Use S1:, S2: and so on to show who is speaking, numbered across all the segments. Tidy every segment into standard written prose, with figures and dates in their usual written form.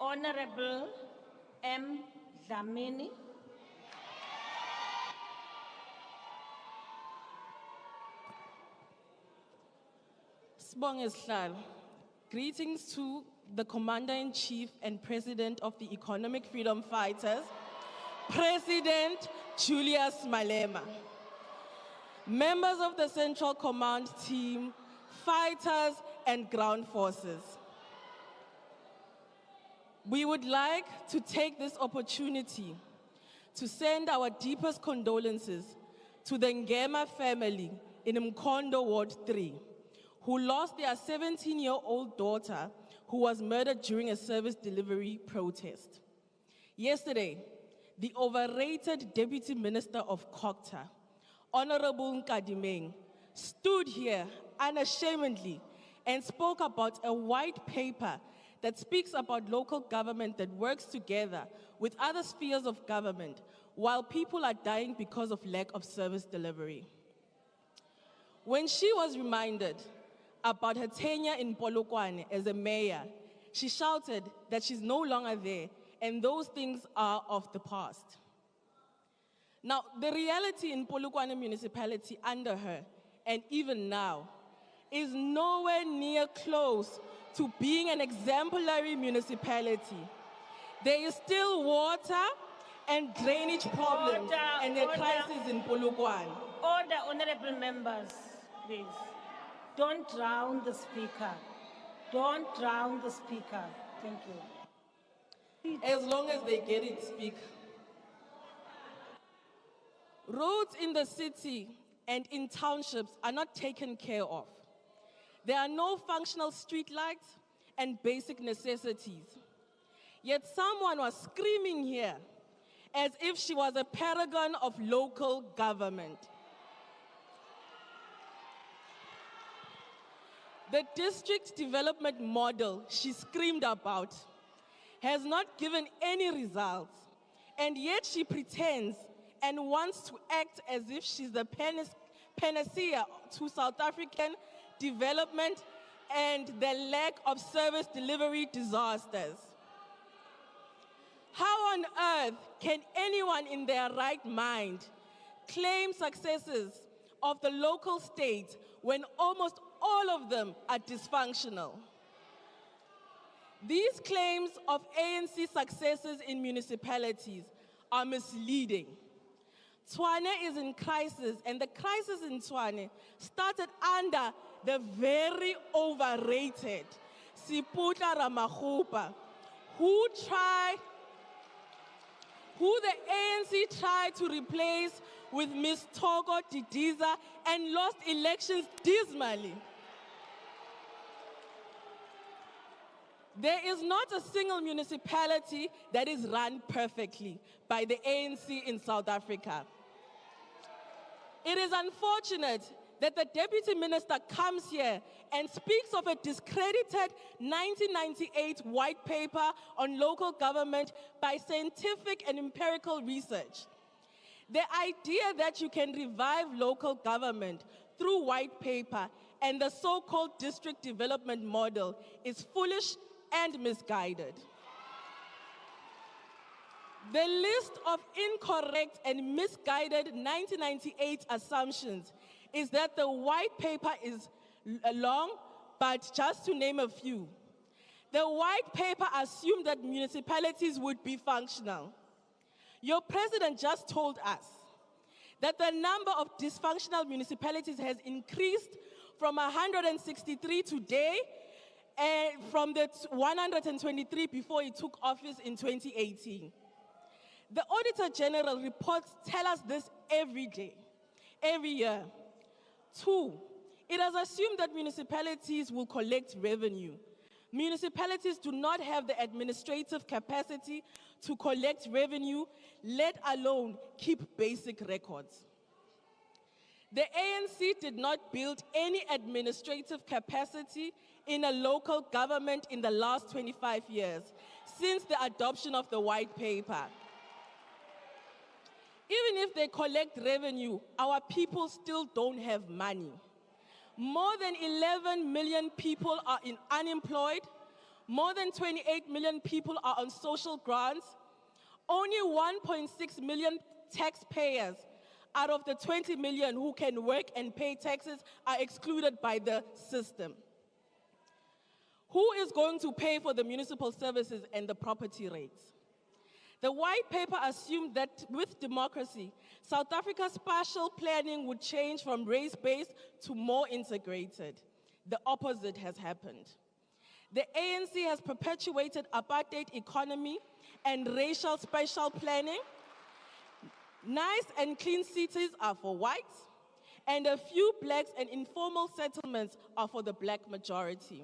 S1: Honorable M. Dlamini.
S2: Sibonge Sihlalo. Greetings to the Commander-in-Chief and President of the Economic Freedom Fighters, President Julius Malema. Members of the Central Command Team, fighters and ground forces. We would like to take this opportunity to send our deepest condolences to the Ngema family in Mkondo Ward 3, who lost their 17-year-old daughter who was murdered during a service delivery protest. Yesterday, the overrated Deputy Minister of Kokta, Honorable Nkadimeng, stood here unashamedly and spoke about a white paper that speaks about local government that works together with other spheres of government while people are dying because of lack of service delivery. When she was reminded about her tenure in Polokwane as a mayor, she shouted that she's no longer there and those things are of the past. Now, the reality in Polokwane municipality under her, and even now, is nowhere near close to being an exemplary municipality. There is still water and drainage problems and a crisis in Polokwane.
S1: Order, honorable members, please. Don't drown the speaker. Don't drown the speaker. Thank you.
S2: As long as they get it, speak. Roads in the city and in townships are not taken care of. There are no functional street lights and basic necessities. Yet someone was screaming here as if she was a paragon of local government. The district development model she screamed about has not given any results, and yet she pretends and wants to act as if she's the panacea to South African development and the lack of service delivery disasters. How on earth can anyone in their right mind claim successes of the local state when almost all of them are dysfunctional? These claims of ANC successes in municipalities are misleading. Tshwane is in crisis, and the crisis in Tshwane started under the very overrated Siputla Ramakgopa, who the ANC tried to replace with Ms. Togo Didiza and lost elections dismally. There is not a single municipality that is run perfectly by the ANC in South Africa. It is unfortunate that the Deputy Minister comes here and speaks of a discredited 1998 white paper on local government by scientific and empirical research. The idea that you can revive local government through white paper and the so-called district development model is foolish and misguided. The list of incorrect and misguided 1998 assumptions is that the white paper is long, but just to name a few. The white paper assumed that municipalities would be functional. Your president just told us that the number of dysfunctional municipalities has increased from 163 today and from the 123 before he took office in 2018. The Auditor General reports tell us this every day, every year. 2, it has assumed that municipalities will collect revenue. Municipalities do not have the administrative capacity to collect revenue, let alone keep basic records. The ANC did not build any administrative capacity in a local government in the last 25 years, since the adoption of the white paper. Even if they collect revenue, our people still don't have money. More than 11 million people are unemployed. More than 28 million people are on social grants. Only 1.6 million taxpayers out of the 20 million who can work and pay taxes are excluded by the system. Who is going to pay for the municipal services and the property rates? The white paper assumed that with democracy, South Africa's spatial planning would change from race-based to more integrated. The opposite has happened. The ANC has perpetuated apartheid economy and racial spatial planning. Nice and clean cities are for whites, and a few blacks and informal settlements are for the black majority.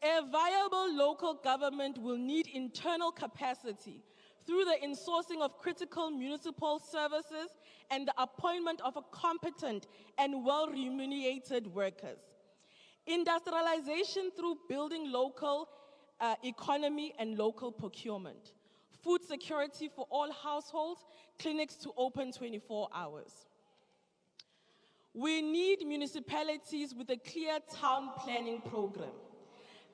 S2: A viable local government will need internal capacity through the insourcing of critical municipal services and the appointment of a competent and well-remunerated workers. Industrialization through building local economy and local procurement. Food security for all households, clinics to open 24 hours. We need municipalities with a clear town planning program.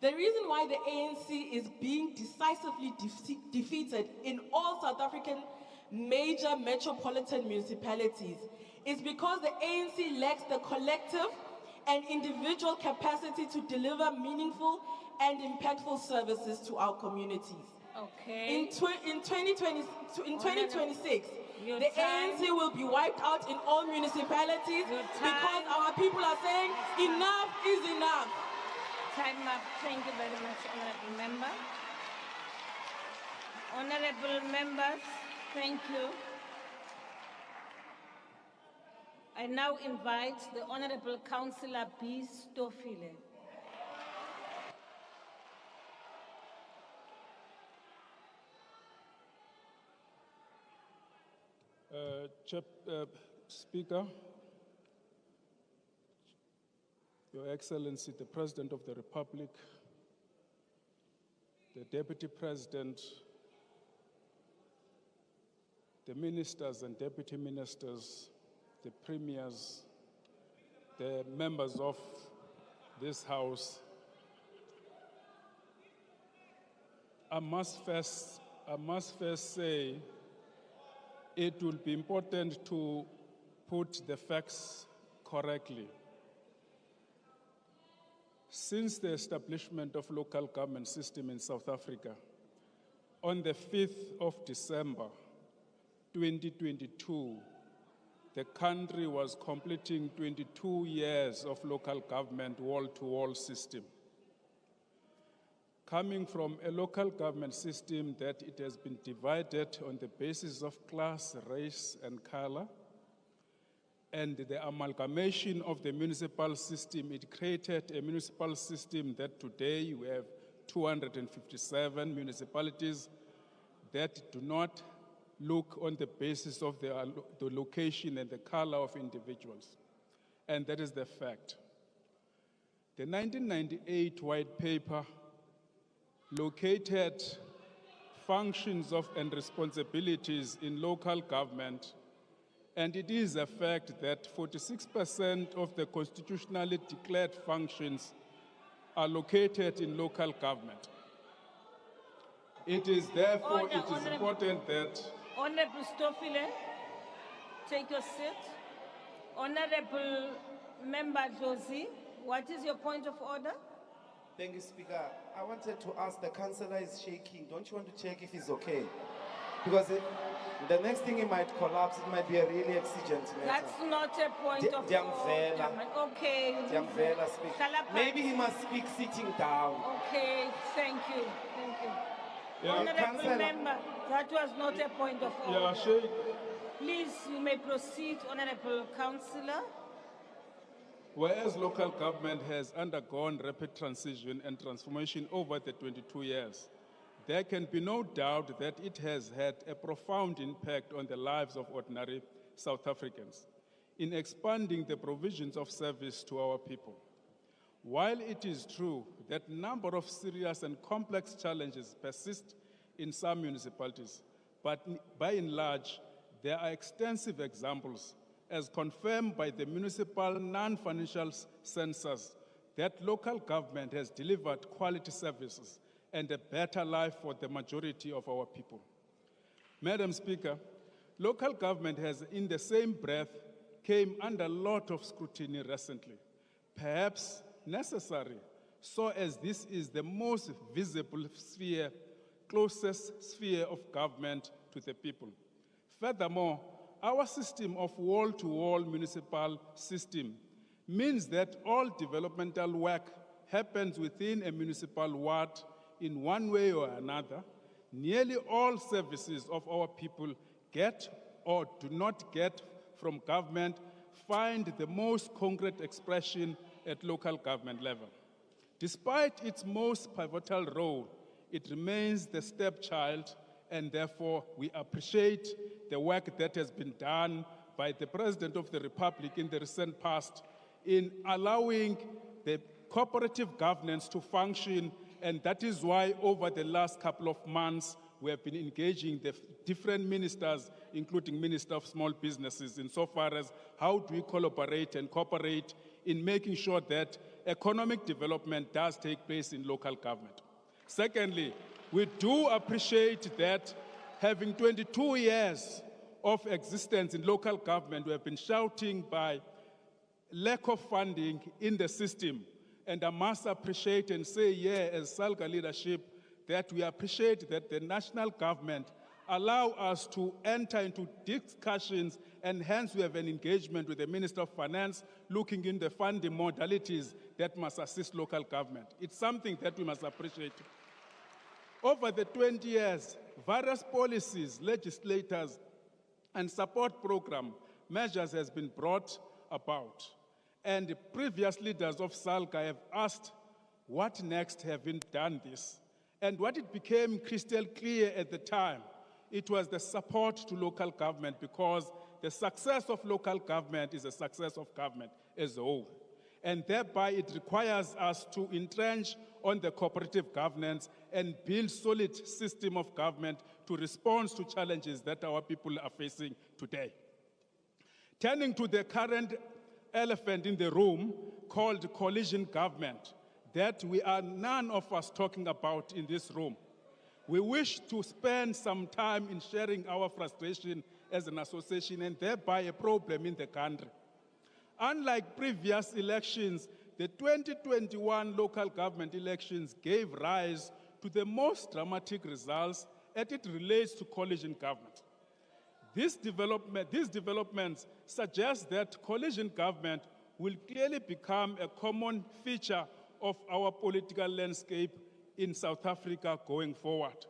S2: The reason why the ANC is being decisively defeated in all South African major metropolitan municipalities is because the ANC lacks the collective and individual capacity to deliver meaningful and impactful services to our communities.
S1: Okay.
S2: In 2026, the
S1: time.
S2: ANC will be wiped out in all municipalities because our people are saying enough is enough.
S1: Time up. Thank you very much, Honorable Member. Honorable Members, thank you. I now invite the Honorable Councillor B. Stofile.
S3: Speaker, Your Excellency, the President of the Republic, the Deputy President, the ministers and deputy ministers, the premiers, the members of this House, I must first say it will be important to put the facts correctly. Since the establishment of local government system in South Africa, on the 5th of December, 2022, the country was completing 22 years of local government wall-to-wall system. Coming from a local government system that it has been divided on the basis of class, race, and color, and the amalgamation of the municipal system, it created a municipal system that today we have 257 municipalities that do not look on the basis of the location and the color of individuals. And that is the fact. The 1998 white paper located functions of and responsibilities in local government, and it is a fact that 46% of the constitutionally declared functions are located in local government. It is therefore, it is important that...
S1: Honorable Stofile, take your seat. Honorable Member Josie, what is your point of order?
S4: Thank you, Speaker. I wanted to ask, the councillor is shaking. Don't you want to check if he's okay? Because the next thing he might collapse, it might be a really exigent matter.
S1: That's not a point of order. Okay.
S4: Speak. Maybe he must speak sitting down.
S1: Okay, thank you. Thank you.
S3: Yeah.
S1: Honorable Member, that was not a point of order.
S3: Yeah, Sheikh.
S1: Please, you may proceed, Honorable Councillor.
S3: Whereas local government has undergone rapid transition and transformation over the 22 years, there can be no doubt that it has had a profound impact on the lives of ordinary South Africans in expanding the provisions of service to our people. While it is true that a number of serious and complex challenges persist in some municipalities, but by and large, there are extensive examples as confirmed by the municipal non-financial census that local government has delivered quality services and a better life for the majority of our people. Madam Speaker, local government has, in the same breath, came under a lot of scrutiny recently, perhaps necessary, so as this is the most visible sphere, closest sphere of government to the people. Furthermore, our system of wall-to-wall municipal system means that all developmental work happens within a municipal ward in one way or another. Nearly all services of our people get or do not get from government find the most concrete expression at local government level. Despite its most pivotal role, it remains the stepchild, and therefore we appreciate the work that has been done by the President of the Republic in the recent past in allowing the cooperative governance to function, and that is why over the last couple of months we have been engaging the different ministers, including Minister of Small Businesses, insofar as how do we collaborate and cooperate in making sure that economic development does take place in local government. Secondly, we do appreciate that having 22 years of existence in local government, we have been shouting by lack of funding in the system. And I must appreciate and say here as SALGA leadership that we appreciate that the national government allow us to enter into discussions, and hence we have an engagement with the Minister of Finance looking in the funding modalities that must assist local government. It's something that we must appreciate. Over the 20 years, various policies, legislators, and support program measures has been brought about. And the previous leaders of SALGA have asked, what next, having done this? And what it became crystal clear at the time, it was the support to local government, because the success of local government is the success of government as a whole. And thereby it requires us to entrench on the cooperative governance and build solid system of government to respond to challenges that our people are facing today. Turning to the current elephant in the room called coalition government, that we are none of us talking about in this room. We wish to spend some time in sharing our frustration as an association and thereby a problem in the country. Unlike previous elections, the 2021 local government elections gave rise to the most dramatic results as it relates to coalition government. These developments suggest that coalition government will clearly become a common feature of our political landscape in South Africa going forward.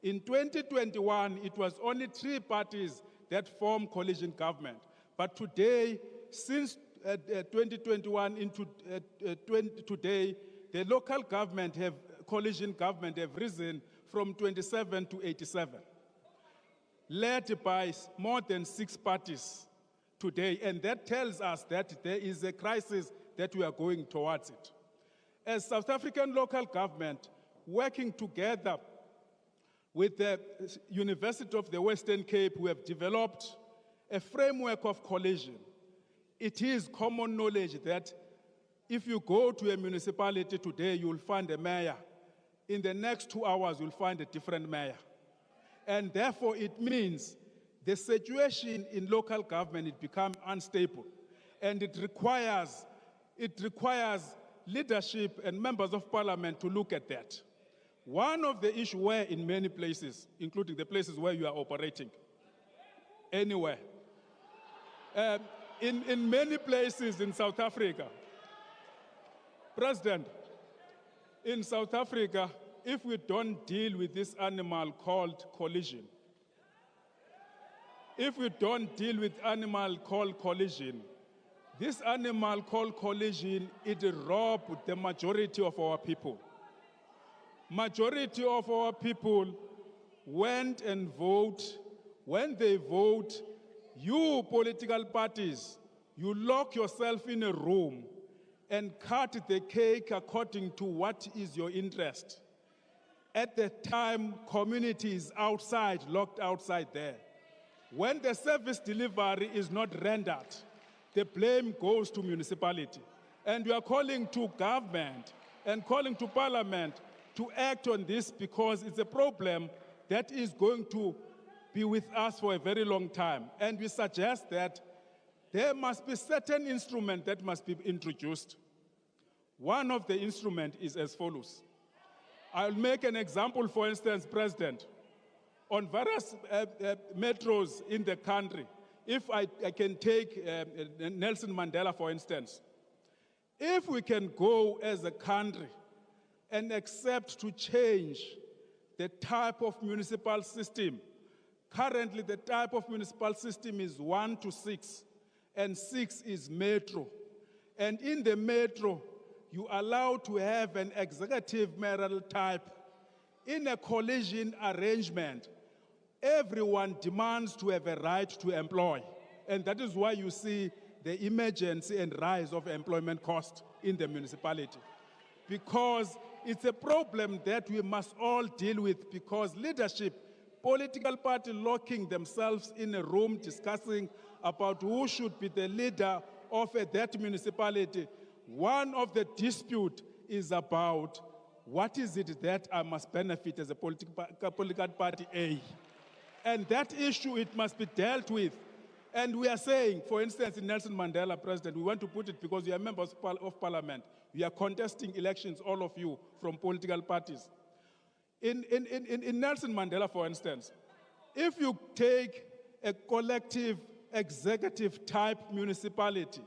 S3: In 2021, it was only 3 parties that formed coalition government. But today, since 2021 into today, the local government coalition government have risen from 27 to 87, led by more than 6 parties today. And that tells us that there is a crisis that we are going towards it. As South African local government, working together with the University of the Western Cape, we have developed a framework of coalition. It is common knowledge that if you go to a municipality today, you'll find a mayor. In the next 2 hours, you'll find a different mayor. And therefore, it means the situation in local government, it becomes unstable. And it requires leadership and members of parliament to look at that. One of the issues where in many places, including the places where you are operating, anywhere, in many places in South Africa, President, in South Africa, if we don't deal with this animal called coalition, if we don't deal with animal called coalition, this animal called coalition, it robs the majority of our people. Majority of our people went and vote. When they vote, you political parties, you lock yourself in a room and cut the cake according to what is your interest. At the time, community is outside, locked outside there. When the service delivery is not rendered, the blame goes to municipality. And we are calling to government and calling to parliament to act on this because it's a problem that is going to be with us for a very long time. And we suggest that there must be certain instruments that must be introduced. One of the instruments is as follows. I'll make an example, for instance, President. On various metros in the country, if I can take Nelson Mandela, for instance, if we can go as a country and accept to change the type of municipal system. Currently, the type of municipal system is 1 to 6, and 6 is metro. And in the metro, you are allowed to have an executive mayoral type. In a coalition arrangement, everyone demands to have a right to employ. And that is why you see the emergency and rise of employment cost in the municipality. Because it's a problem that we must all deal with, because leadership, political party locking themselves in a room discussing about who should be the leader of that municipality. One of the dispute is about what is it that I must benefit as a political party A. And that issue, it must be dealt with. And we are saying, for instance, in Nelson Mandela, President, we want to put it because you are members of parliament. We are contesting elections, all of you, from political parties. In Nelson Mandela, for instance, if you take a collective executive type municipality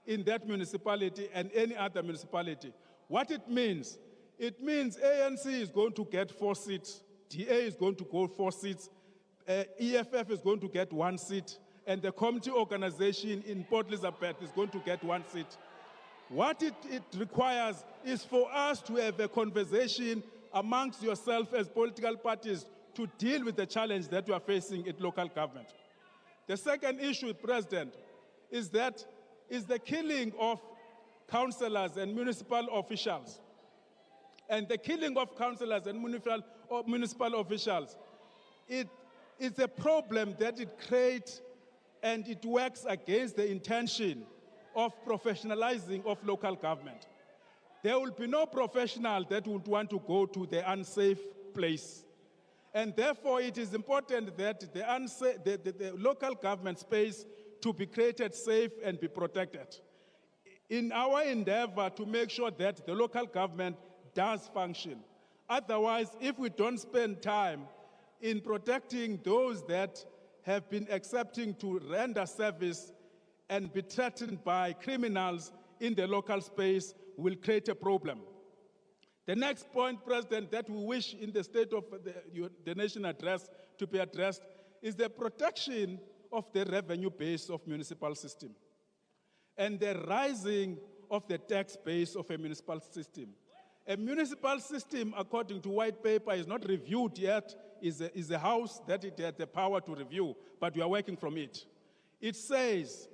S3: in that municipality and any other municipality, what it means ANC is going to get 4 seats, DA is going to go 4 seats, EFF is going to get 1 seat, and the community organization in Port Elizabeth is going to get 1 seat. What it requires is for us to have a conversation amongst yourself as political parties to deal with the challenge that you are facing at local government. The second issue, President, is the killing of councillors and municipal officials. And the killing of councillors and municipal officials, it's a problem that it creates and it works against the intention of professionalizing of local government. There will be no professional that would want to go to the unsafe place. And therefore, it is important that the local government space to be created safe and be protected. In our endeavor to make sure that the local government does function. Otherwise, if we don't spend time in protecting those that have been accepting to render service and be threatened by criminals in the local space, will create a problem. The next point, President, that we wish in the State of the Nation address to be addressed is the protection of the revenue base of municipal system and the rising of the tax base of a municipal system. A municipal system, according to white paper, is not reviewed yet, is a house that it had the power to review, but we are working from it. It says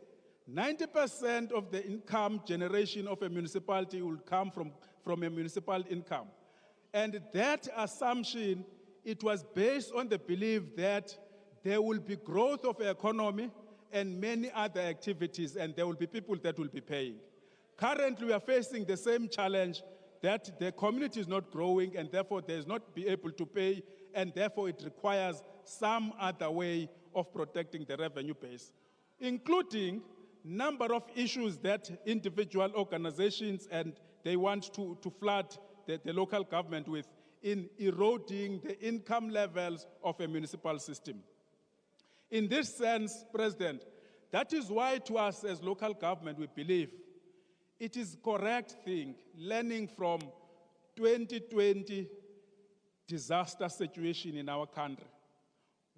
S3: 90% of the income generation of a municipality will come from a municipal income. And that assumption, it was based on the belief that there will be growth of the economy and many other activities, and there will be people that will be paying. Currently, we are facing the same challenge that the community is not growing and therefore they is not be able to pay, and therefore it requires some other way of protecting the revenue base, including number of issues that individual organizations and they want to flood the local government with in eroding the income levels of a municipal system. In this sense, President, that is why to us as local government we believe it is correct thing, learning from 2020 disaster situation in our country.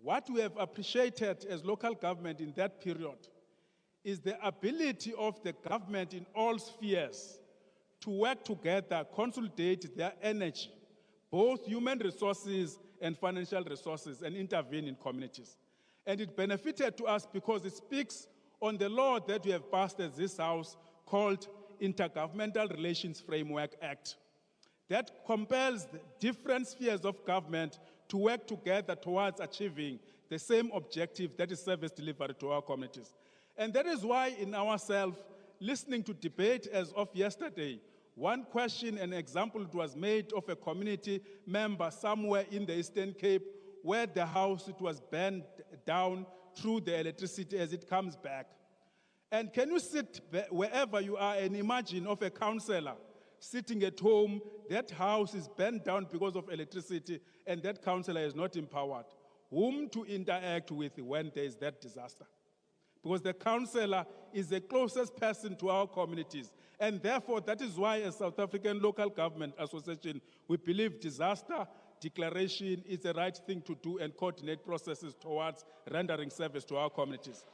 S3: What we have appreciated as local government in that period is the ability of the government in all spheres to work together, consolidate their energy, both human resources and financial resources, and intervene in communities. And it benefited to us because it speaks on the law that we have passed as this House called Intergovernmental Relations Framework Act that compels the different spheres of government to work together towards achieving the same objective, that is service delivery to our communities. And that is why in ourselves, listening to debate as of yesterday, one question, an example was made of a community member somewhere in the Eastern Cape where the house it was burned down through the electricity as it comes back. And can you sit wherever you are and imagine of a councillor sitting at home, that house is burned down because of electricity, and that councillor is not empowered. Whom to interact with when there is that disaster? Because the councillor is the closest person to our communities. And therefore, that is why as South African Local Government Association, we believe disaster declaration is the right thing to do and coordinate processes towards rendering service to our communities.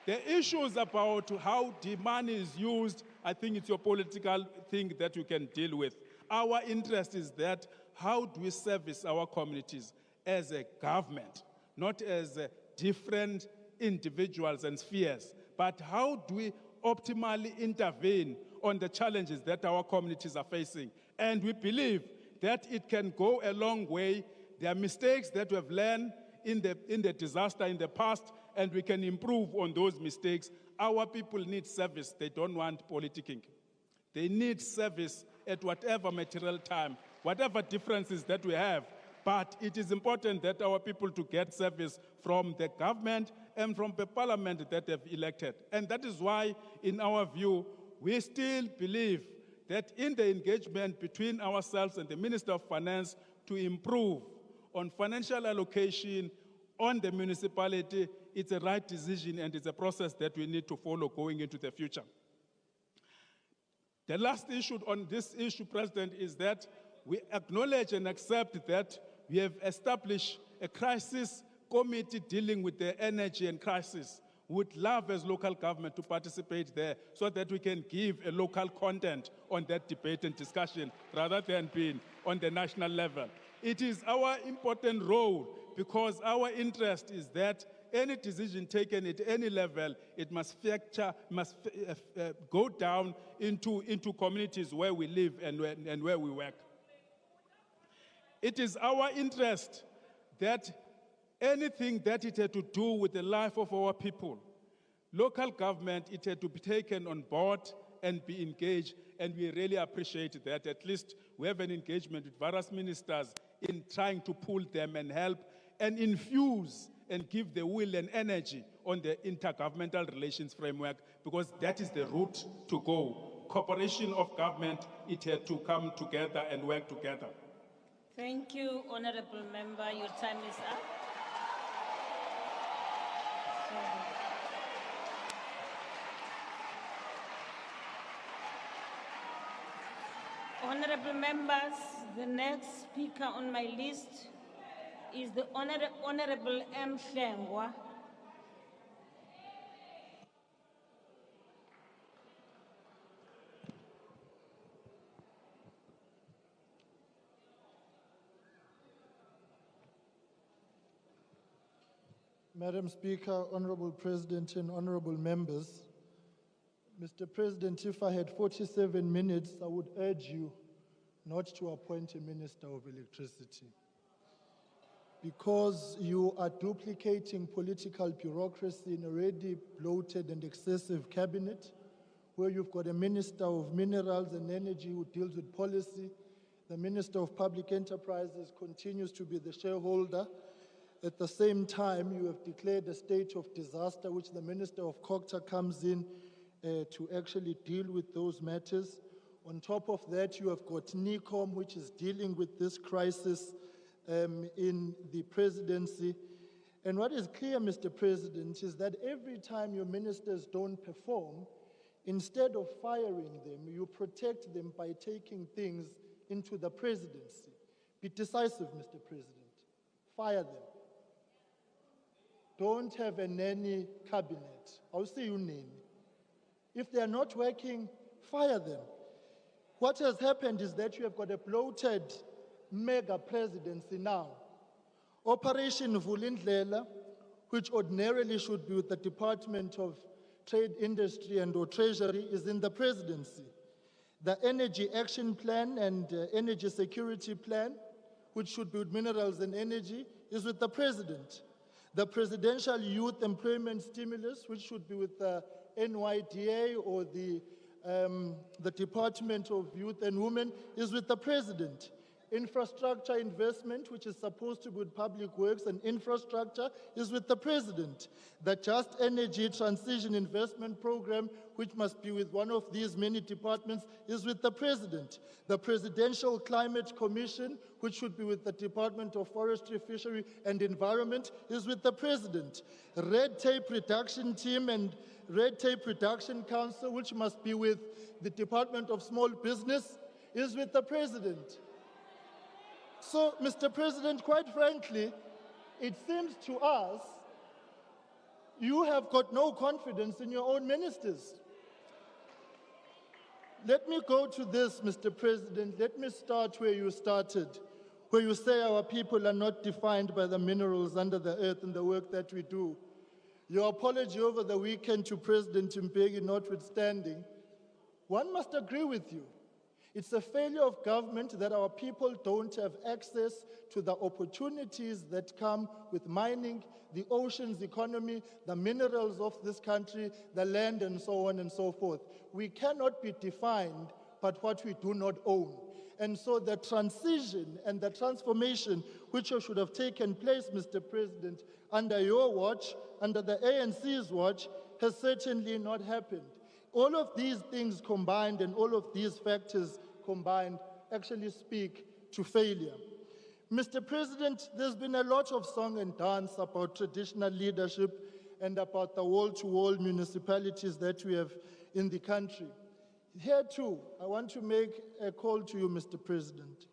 S3: The issues about how the money is used, I think it's your political thing that you can deal with. Our interest is that how do we service our communities as a government, not as different individuals and spheres, but how do we optimally intervene on the challenges that our communities are facing? And we believe that it can go a long way. There are mistakes that we have learned in the disaster in the past, and we can improve on those mistakes. Our people need service. They don't want politicking. They need service at whatever material time, whatever differences that we have. But it is important that our people to get service from the government and from the parliament that they've elected. And that is why, in our view, we still believe that in the engagement between ourselves and the Minister of Finance to improve on financial allocation on the municipality, it's a right decision and it's a process that we need to follow going into the future. The last issue on this issue, President, is that we acknowledge and accept that we have established a crisis committee dealing with the energy and crisis. We would love as local government to participate there so that we can give a local content on that debate and discussion rather than being on the national level. It is our important role because our interest is that any decision taken at any level, it must go down into communities where we live and where we work. It is our interest that anything that it had to do with the life of our people, local government, it had to be taken on board and be engaged, and we really appreciate that. At least we have an engagement with various ministers in trying to pull them and help and infuse and give the will and energy on the intergovernmental relations framework, because that is the route to go. Cooperation of government, it had to come together and work together.
S1: Thank you, Honorable Member. Your time is up. Honorable members, the next speaker on my list is the Honorable M. Hlengwa.
S5: Madam Speaker, Honorable President, and honorable members, Mr. President, if I had 47 minutes, I would urge you not to appoint a Minister of Electricity, because you are duplicating political bureaucracy in a already bloated and excessive cabinet, where you've got a Minister of Minerals and Energy who deals with policy. The Minister of Public Enterprises continues to be the shareholder. At the same time, you have declared a state of disaster, which the Minister of COGTA comes in to actually deal with those matters. On top of that, you have got NICOM, which is dealing with this crisis in the presidency. And what is clear, Mr. President, is that every time your ministers don't perform, instead of firing them, you protect them by taking things into the presidency. Be decisive, Mr. President. Fire them. Don't have a nanny cabinet. I'll see you nanny. If they are not working, fire them. What has happened is that you have got a bloated mega presidency now. Operation Vulindlela, which ordinarily should be with the Department of Trade, Industry and or Treasury, is in the presidency. The Energy Action Plan and Energy Security Plan, which should be with Minerals and Energy, is with the President. The Presidential Youth Employment Stimulus, which should be with the NYDA or the the Department of Youth and Women is with the President. Infrastructure investment, which is supposed to be with public works and infrastructure, is with the President. The Just Energy Transition Investment Program, which must be with one of these many departments, is with the President. The Presidential Climate Commission, which should be with the Department of Forestry, Fishery and Environment, is with the President. Red Tape Reduction Team and Red Tape Reduction Council, which must be with the Department of Small Business, is with the President. So, Mr. President, quite frankly, it seems to us you have got no confidence in your own ministers. Let me go to this, Mr. President. Let me start where you started, where you say our people are not defined by the minerals under the earth and the work that we do. Your apology over the weekend to President Mbeki notwithstanding, one must agree with you. It's a failure of government that our people don't have access to the opportunities that come with mining, the oceans economy, the minerals of this country, the land, and so on and so forth. We cannot be defined by what we do not own. And so the transition and the transformation which should have taken place, Mr. President, under your watch, under the ANC's watch, has certainly not happened. All of these things combined and all of these factors combined actually speak to failure. Mr. President, there's been a lot of song and dance about traditional leadership and about the wall-to-wall municipalities that we have in the country. Here too, I want to make a call to you, Mr. President.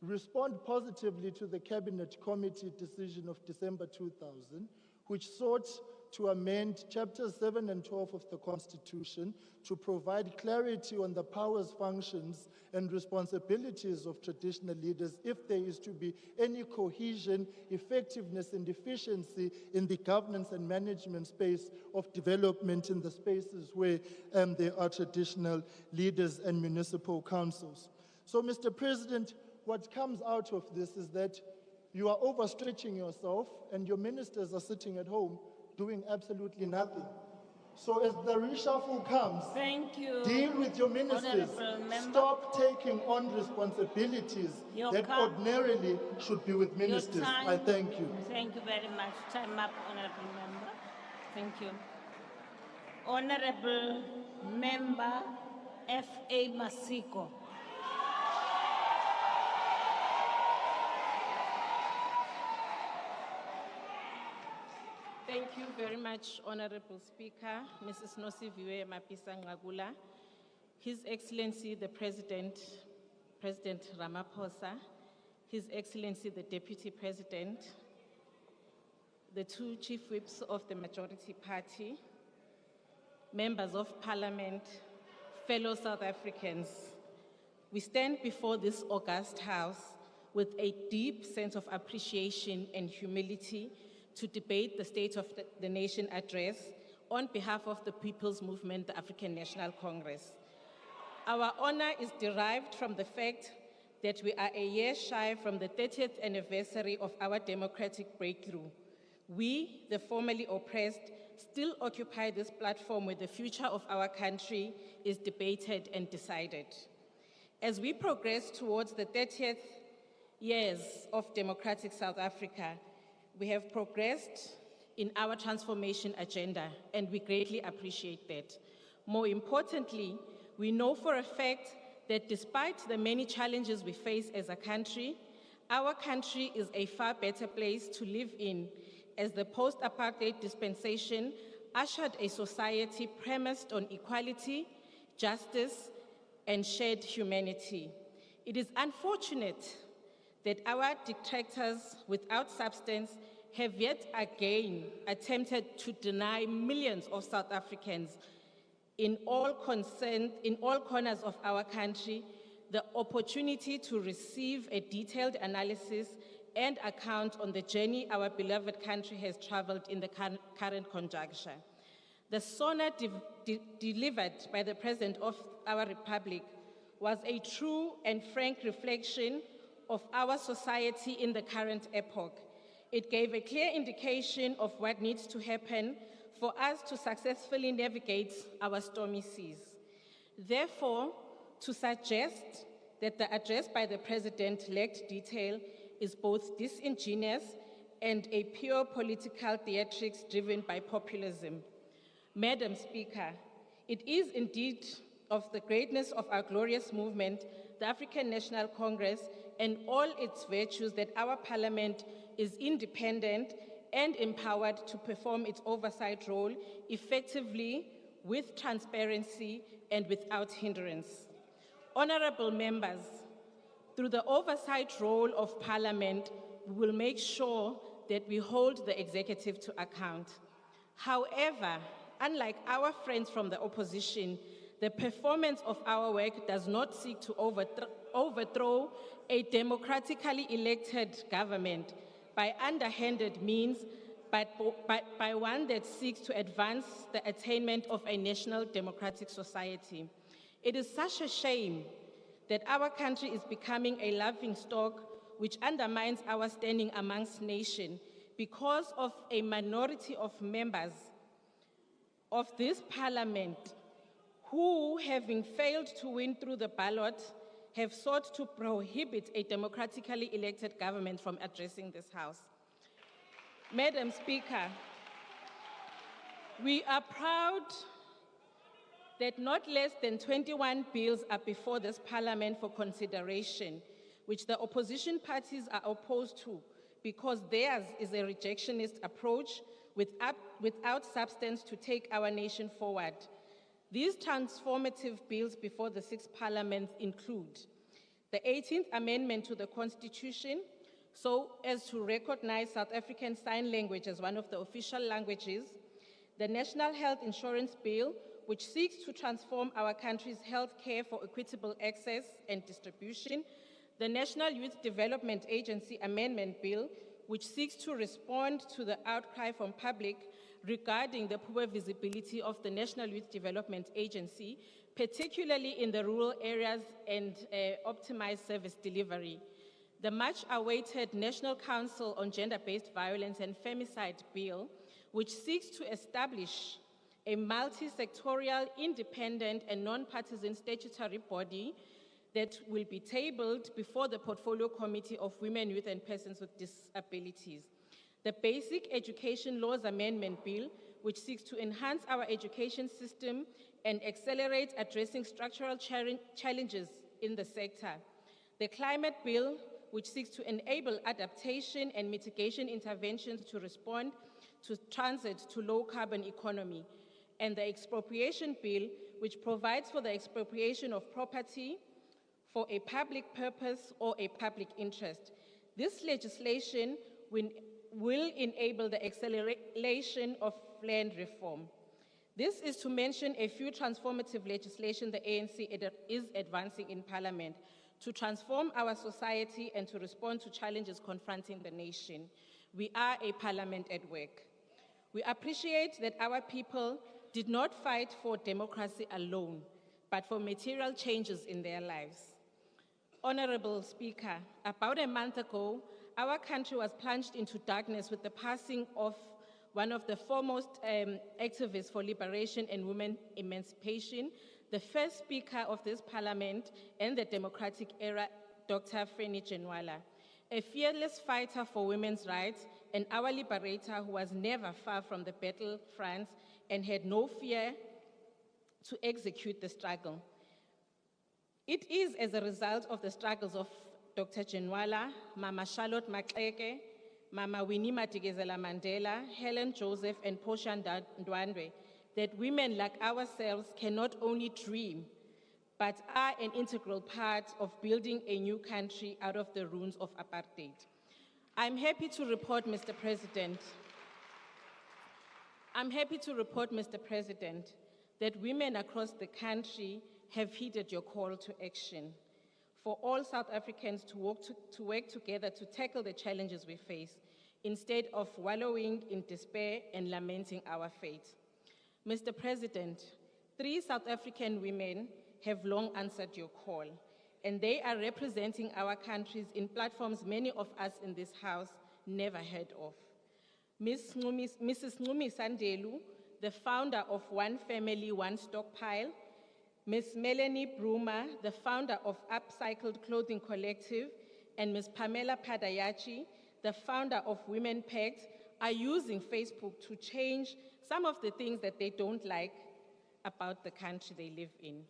S5: Respond positively to the Cabinet Committee decision of December 2000, which sought to amend Chapters 7 and 12 of the Constitution to provide clarity on the powers, functions, and responsibilities of traditional leaders if there is to be any cohesion, effectiveness, and efficiency in the governance and management space of development in the spaces where there are traditional leaders and municipal councils. So, Mr. President, what comes out of this is that you are overstretching yourself and your ministers are sitting at home doing absolutely nothing. So as the reshuffle comes,
S1: Thank you.
S5: Deal with your ministers. Stop taking on responsibilities that ordinarily should be with ministers. I thank you.
S1: Thank you very much. Time up, Honorable Member. Thank you. Honorable Member F.A. Masiko.
S6: Thank you very much, Honorable Speaker, Mrs. Nosiviwe Mapisa-Nqakula, His Excellency the President, President Ramaphosa, His Excellency the Deputy President, the two Chief Whips of the Majority Party, Members of Parliament, fellow South Africans. We stand before this august House with a deep sense of appreciation and humility to debate the State of the Nation address on behalf of the People's Movement, the African National Congress. Our honor is derived from the fact that we are a year shy from the 30th anniversary of our democratic breakthrough. We, the formerly oppressed, still occupy this platform where the future of our country is debated and decided. As we progress towards the 30th years of democratic South Africa, we have progressed in our transformation agenda, and we greatly appreciate that. More importantly, we know for a fact that despite the many challenges we face as a country, our country is a far better place to live in, as the post-apartheid dispensation ushered a society premised on equality, justice, and shared humanity. It is unfortunate that our detractors without substance have yet again attempted to deny millions of South Africans in all corners of our country the opportunity to receive a detailed analysis and account on the journey our beloved country has traveled in the current conjuncture. The SONA delivered by the President of our Republic was a true and frank reflection of our society in the current epoch. It gave a clear indication of what needs to happen for us to successfully navigate our stormy seas. Therefore, to suggest that the address by the President lacked detail is both disingenuous and a pure political theatrics driven by populism. Madam Speaker, it is indeed of the greatness of our glorious movement, the African National Congress, and all its virtues that our parliament is independent and empowered to perform its oversight role effectively, with transparency and without hindrance. Honorable members, through the oversight role of Parliament, we will make sure that we hold the executive to account. However, unlike our friends from the opposition, the performance of our work does not seek to overthrow a democratically elected government by underhanded means, but by one that seeks to advance the attainment of a national democratic society. It is such a shame that our country is becoming a laughingstock which undermines our standing amongst nations because of a minority of members of this parliament who, having failed to win through the ballot, have sought to prohibit a democratically elected government from addressing this House. Madam Speaker, we are proud that not less than 21 bills are before this Parliament for consideration, which the opposition parties are opposed to because theirs is a rejectionist approach without substance to take our nation forward. These transformative bills before the sixth Parliament include the 18th Amendment to the Constitution, so as to recognize South African Sign Language as one of the official languages, the National Health Insurance Bill, which seeks to transform our country's health care for equitable access and distribution, the National Youth Development Agency Amendment Bill, which seeks to respond to the outcry from public regarding the poor visibility of the National Youth Development Agency, particularly in the rural areas, and optimized service delivery. The much-awaited National Council on Gender-Based Violence and Femicide Bill, which seeks to establish a multi-sectorial, independent and non-partisan statutory body that will be tabled before the Portfolio Committee of Women, Youth and Persons with Disabilities. The Basic Education Laws Amendment Bill, which seeks to enhance our education system and accelerate addressing structural challenges in the sector. The Climate Bill, which seeks to enable adaptation and mitigation interventions to respond to transit to low-carbon economy. And the Expropriation Bill, which provides for the expropriation of property for a public purpose or a public interest. This legislation will enable the acceleration of land reform. This is to mention a few transformative legislation the ANC is advancing in Parliament to transform our society and to respond to challenges confronting the nation. We are a parliament at work. We appreciate that our people did not fight for democracy alone, but for material changes in their lives. Honorable Speaker, about a month ago, our country was plunged into darkness with the passing of one of the foremost activists for liberation and women emancipation, the first Speaker of this Parliament and the democratic era, Dr. Freni Ginwala, a fearless fighter for women's rights and our liberator who was never far from the battlefront and had no fear to execute the struggle. It is as a result of the struggles of Dr. Ginwala, Mama Charlotte Maxeke, Mama Winnie Madikizela Mandela, Helen Joseph, and Portia Ndwandwe that women like ourselves can not only dream, but are an integral part of building a new country out of the ruins of apartheid. I'm happy to report, Mr. President, that women across the country have heeded your call to action for all South Africans to work together to tackle the challenges we face, instead of wallowing in despair and lamenting our fate. Mr. President, 3 South African women have long answered your call, and they are representing our countries in platforms many of us in this House never heard of. Mrs. Ncumi Sandelu, the founder of One Family, One Stockpile, Ms. Melanie Bruma, the founder of Upcycled Clothing Collective, and Ms. Pamela Padayachi, the founder of Women Pact, are using Facebook to change some of the things that they don't like about the country they live in.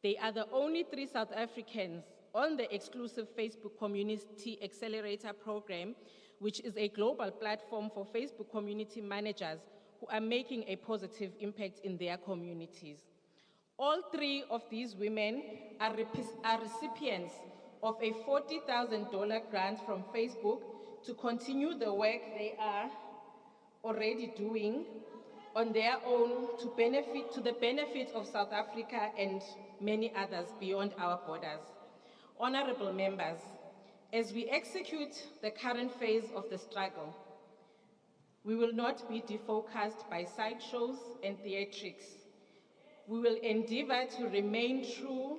S6: They are the only 3 South Africans on the exclusive Facebook Community Accelerator Program, which is a global platform for Facebook community managers who are making a positive impact in their communities. All 3 of these women are recipients of a $40,000 grant from Facebook to continue the work they are already doing on their own to the benefit of South Africa and many others beyond our borders. Honorable members, as we execute the current phase of the struggle, we will not be defocused by sideshows and theatrics. We will endeavor to remain true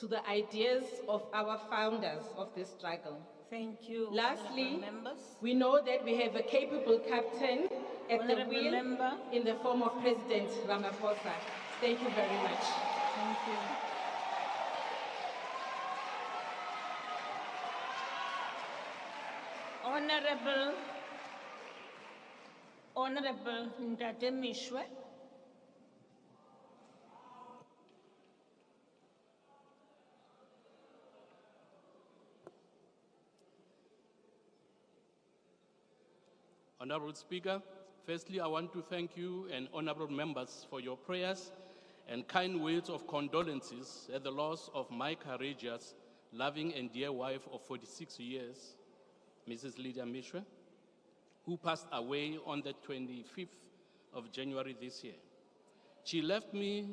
S6: to the ideas of our founders of this struggle.
S1: Thank you.
S6: Lastly,
S1: honourable members.
S6: we know that we have a capable captain at the
S1: Honourable
S6: wheel
S1: member.
S6: in the form of President Ramaphosa. Thank you very much.
S1: Thank you. Honorable Ndate Mishwe.
S7: Honorable Speaker, firstly, I want to thank you and honorable members for your prayers and kind words of condolences at the loss of my courageous, loving and dear wife of 46 years, Mrs. Lydia Mishwe, who passed away on the 25th of January this year. She left me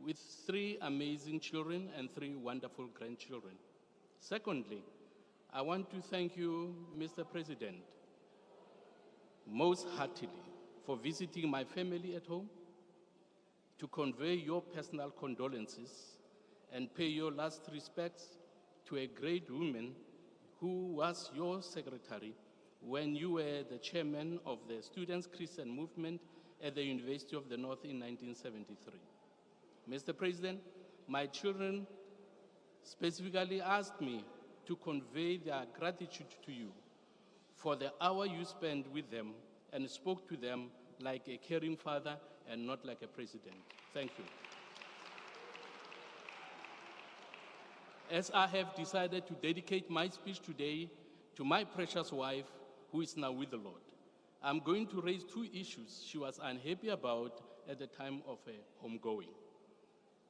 S7: with 3 amazing children and 3 wonderful grandchildren. Secondly, I want to thank you, Mr. President, most heartily for visiting my family at home, to convey your personal condolences and pay your last respects to a great woman who was your secretary when you were the chairman of the Students' Christian Movement at the University of the North in 1973. Mr. President, my children specifically asked me to convey their gratitude to you for the hour you spent with them and spoke to them like a caring father and not like a president. Thank you. As I have decided to dedicate my speech today to my precious wife, who is now with the Lord, I'm going to raise 2 issues she was unhappy about at the time of her homegoing.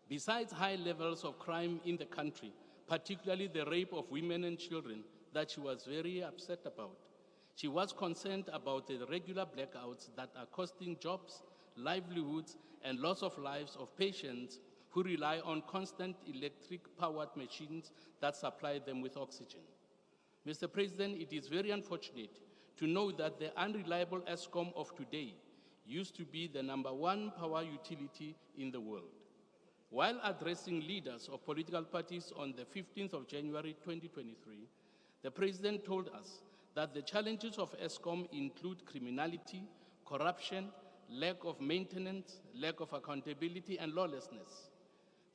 S7: Besides high levels of crime in the country, particularly the rape of women and children that she was very upset about, she was concerned about the regular blackouts that are costing jobs, livelihoods, and loss of lives of patients who rely on constant electric-powered machines that supply them with oxygen. Mr. President, it is very unfortunate to know that the unreliable ESCOM of today used to be the #1 power utility in the world. While addressing leaders of political parties on the 15th of January 2023, the President told us that the challenges of ESCOM include criminality, corruption, lack of maintenance, lack of accountability, and lawlessness.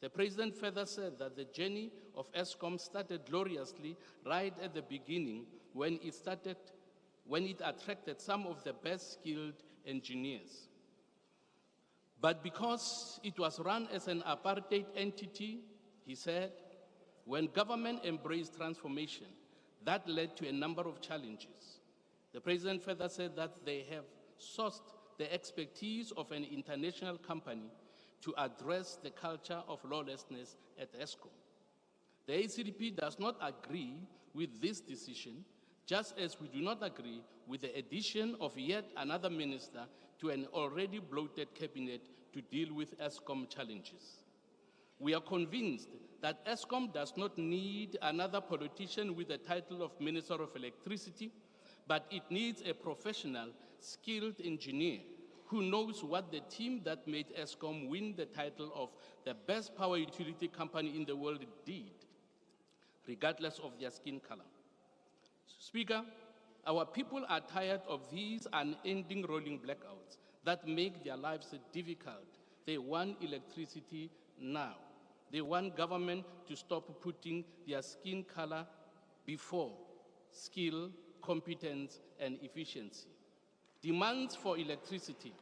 S7: The President further said that the journey of ESCOM started gloriously right at the beginning when it attracted some of the best skilled engineers. But because it was run as an apartheid entity, he said, when government embraced transformation, that led to a number of challenges. The President further said that they have sourced the expertise of an international company to address the culture of lawlessness at ESCOM. The ACDP does not agree with this decision, just as we do not agree with the addition of yet another minister to an already bloated cabinet to deal with ESCOM challenges. We are convinced that ESCOM does not need another politician with the title of Minister of Electricity, but it needs a professional, skilled engineer who knows what the team that made ESCOM win the title of the best power utility company in the world did, regardless of their skin color. Speaker, our people are tired of these unending rolling blackouts that make their lives difficult. They want electricity now. They want government to stop putting their skin color before skill, competence, and efficiency. Demands for electricity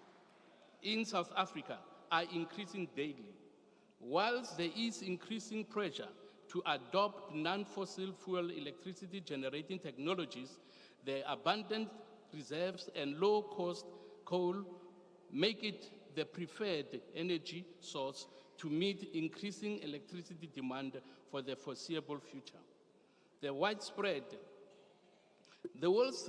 S7: in South Africa are increasing daily. Whilst there is increasing pressure to adopt non-fossil fuel electricity generating technologies, the abundant reserves and low-cost coal make it the preferred energy source to meet increasing electricity demand for the foreseeable future. The world's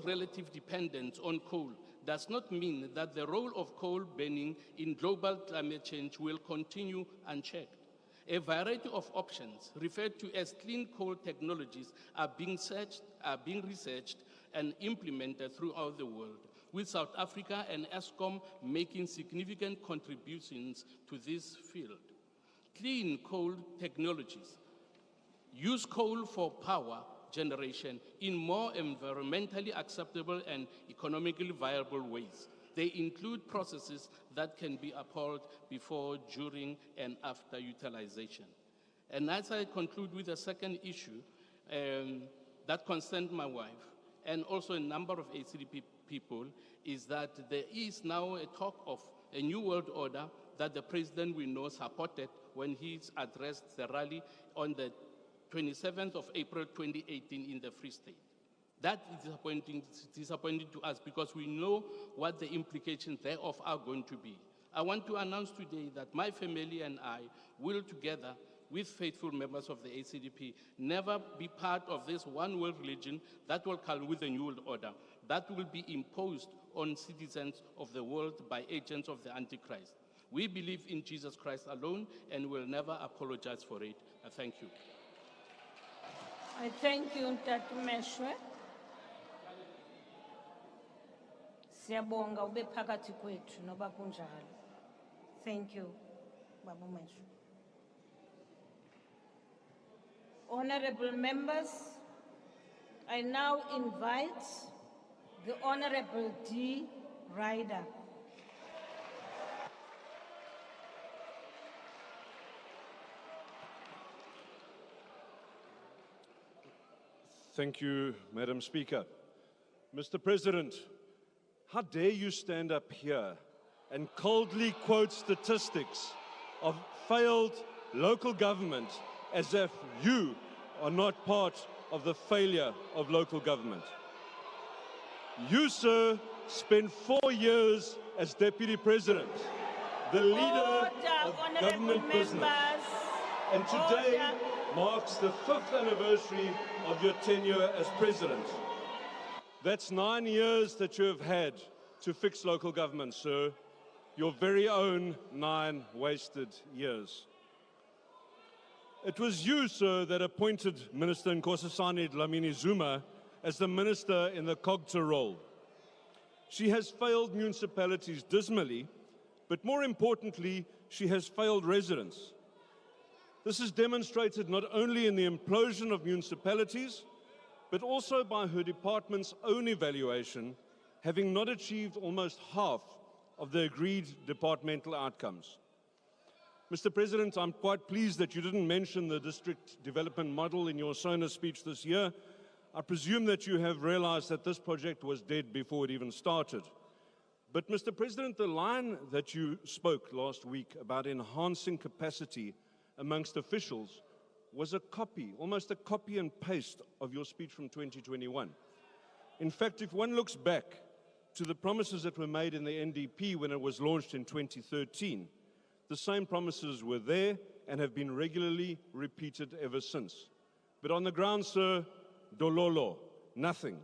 S7: relative dependence on coal does not mean that the role of coal burning in global climate change will continue unchecked. A variety of options referred to as clean coal technologies are being researched and implemented throughout the world, with South Africa and Eskom making significant contributions to this field. Clean coal technologies use coal for power generation in more environmentally acceptable and economically viable ways. They include processes that can be upheld before, during, and after utilization. And as I conclude with the second issue that concerns my wife and also a number of ACDP people, is that there is now a talk of a new world order that the president we know supported when he addressed the rally on the 27th of April 2018 in the Free State. That is disappointing to us because we know what the implications thereof are going to be. I want to announce today that my family and I will, together with faithful members of the ACDP, never be part of this one world religion that will come with a new world order, that will be imposed on citizens of the world by agents of the Antichrist. We believe in Jesus Christ alone and will never apologize for it. I thank you.
S1: I thank you, Ntatu Meshwe. Siyabonga ube phakathi kwethu noba kunjalo. Thank you, Babu Meshwe. Honorable members, I now invite the Honorable D. Ryder.
S8: Thank you, Madam Speaker. Mr. President, how dare you stand up here and coldly quote statistics of failed local government as if you are not part of the failure of local government. You, sir, spent 4 years as Deputy President, the leader of government business. And today marks the 5th anniversary of your tenure as President. That's 9 years that you have had to fix local government, sir. Your very own 9 wasted years. It was you, sir, that appointed Minister Nkosazana Dlamini Zuma as the minister in the COGTA role. She has failed municipalities dismally, but more importantly, she has failed residents. This is demonstrated not only in the implosion of municipalities, but also by her department's own evaluation, having not achieved almost half of the agreed departmental outcomes. Mr. President, I'm quite pleased that you didn't mention the district development model in your SONA speech this year. I presume that you have realized that this project was dead before it even started. But Mr. President, the line that you spoke last week about enhancing capacity amongst officials was a copy, almost a copy and paste of your speech from 2021. In fact, if one looks back to the promises that were made in the NDP when it was launched in 2013, the same promises were there and have been regularly repeated ever since. But on the ground, sir, dololo, nothing.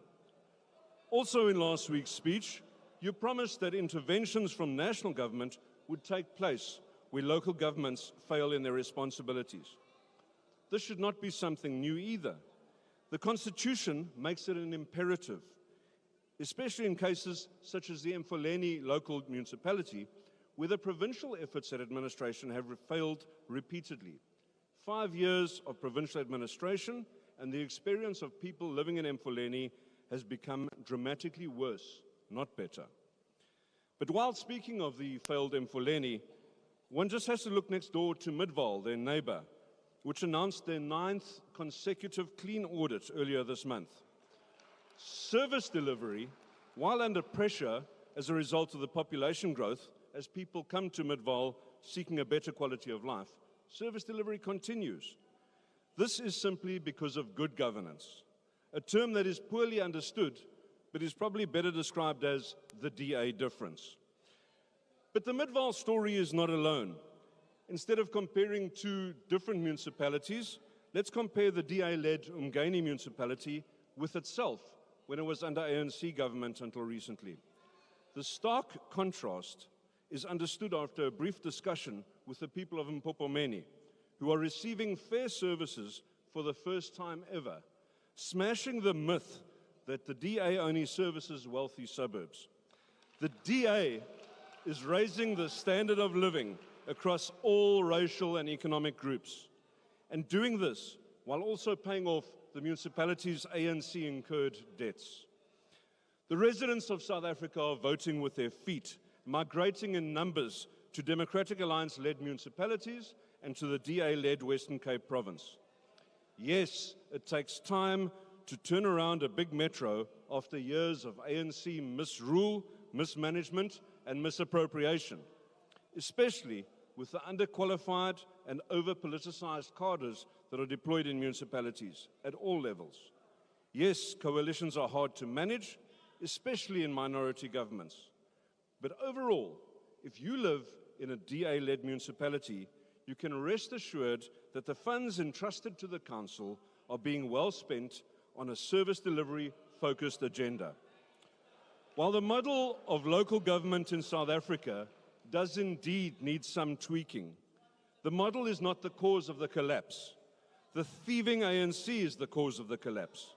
S8: Also in last week's speech, you promised that interventions from national government would take place where local governments fail in their responsibilities. This should not be something new either. The Constitution makes it an imperative, especially in cases such as the Mfuleni local municipality, where the provincial efforts at administration have failed repeatedly. 5 years of provincial administration and the experience of people living in Mfuleni has become dramatically worse, not better. But while speaking of the failed Mfuleni, One just has to look next door to Midvaal, their neighbor, which announced their 9th consecutive clean audit earlier this month. Service delivery, while under pressure as a result of the population growth, as people come to Midvaal seeking a better quality of life, service delivery continues. This is simply because of good governance, a term that is poorly understood, but is probably better described as the DA difference. But the Midvaal story is not alone. Instead of comparing two different municipalities, let's compare the DA-led Umgeni municipality with itself when it was under ANC government until recently. The stark contrast is understood after a brief discussion with the people of Mpopomeni, who are receiving fair services for the first time ever, smashing the myth that the DA only services wealthy suburbs. The DA is raising the standard of living across all racial and economic groups, and doing this while also paying off the municipality's ANC-incurred debts. The residents of South Africa are voting with their feet, migrating in numbers to Democratic Alliance-led municipalities and to the DA-led Western Cape province. Yes, it takes time to turn around a big metro after years of ANC misrule, mismanagement, and misappropriation, especially with the underqualified and over-politicized cadres that are deployed in municipalities at all levels. Yes, coalitions are hard to manage, especially in minority governments. But overall, if you live in a DA-led municipality, you can rest assured that the funds entrusted to the council are being well spent on a service delivery-focused agenda. While the model of local government in South Africa does indeed need some tweaking, the model is not the cause of the collapse. The thieving ANC is the cause of the collapse.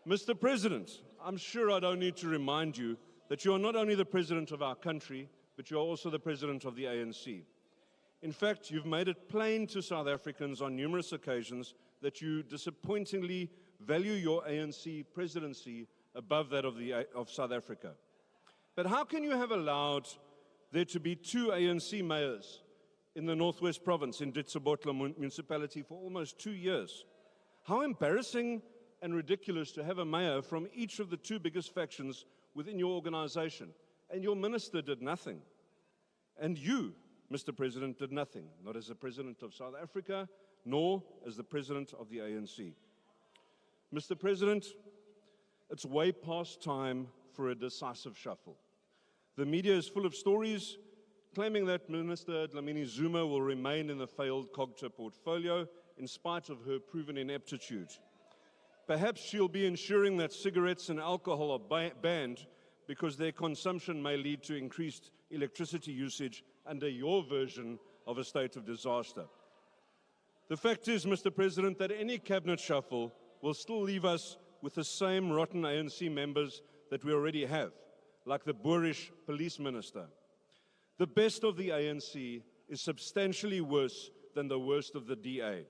S8: Mr. President, I'm sure I don't need to remind you that you are not only the president of our country, but you are also the president of the ANC. In fact, you've made it plain to South Africans on numerous occasions that you disappointingly value your ANC presidency above that of South Africa. But how can you have allowed there to be two ANC mayors in the Northwest Province, in Ditsobotla municipality, for almost 2 years? How embarrassing and ridiculous to have a mayor from each of the two biggest factions within your organization, and your minister did nothing. And you, Mr. President, did nothing, not as the president of South Africa, nor as the president of the ANC. Mr. President, it's way past time for a decisive shuffle. The media is full of stories claiming that Minister Dlamini Zuma will remain in the failed COGTA portfolio in spite of her proven ineptitude. Perhaps she'll be ensuring that cigarettes and alcohol are banned because their consumption may lead to increased electricity usage under your version of a state of disaster. The fact is, Mr. President, that any cabinet shuffle will still leave us with the same rotten ANC members that we already have, like the boorish police minister. The best of the ANC is substantially worse than the worst of the DA.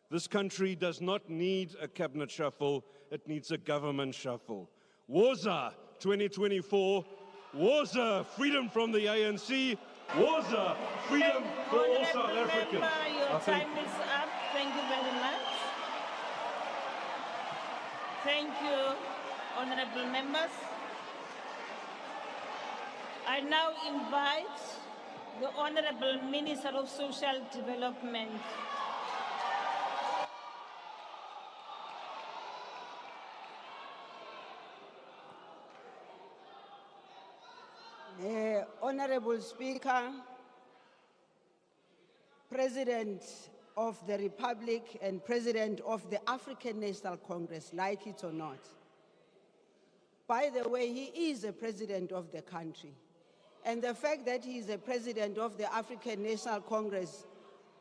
S8: This country does not need a cabinet shuffle, it needs a government shuffle. Woza 2024, Woza freedom from the ANC, Woza freedom for all South Africans.
S1: Your time is up. Thank you very much. Thank you, honorable members. I now invite the Honorable Minister of Social Development.
S9: Honorable Speaker, President of the Republic and President of the African National Congress, like it or not. By the way, he is a president of the country. And the fact that he is a president of the African National Congress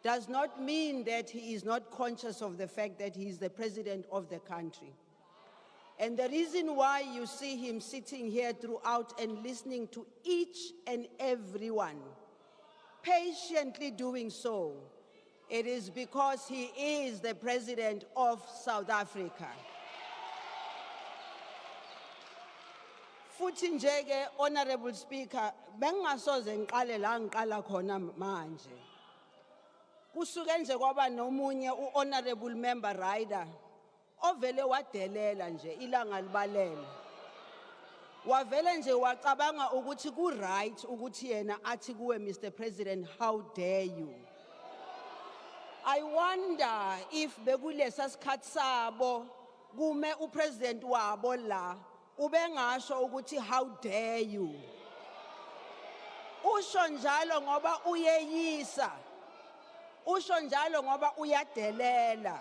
S9: does not mean that he is not conscious of the fact that he is the president of the country. And the reason why you see him sitting here throughout and listening to each and everyone, patiently doing so, it is because he is the president of South Africa. Futhi nje ke Honorable Speaker, bengasoze ngiqale la ngiqala khona manje. Kusuke nje kwaba nomunye uHonorable Member Rider ovele wadelela nje ilanga libalele. Wavele nje wacabanga ukuthi ku right ukuthi yena athi kuwe Mr President, how dare you? I wonder if bekulesa sikhathi sabo kume upresident wabo la ubengasho ukuthi how dare you? Usho njalo ngoba uyeyisa. Usho njalo ngoba uyadelela.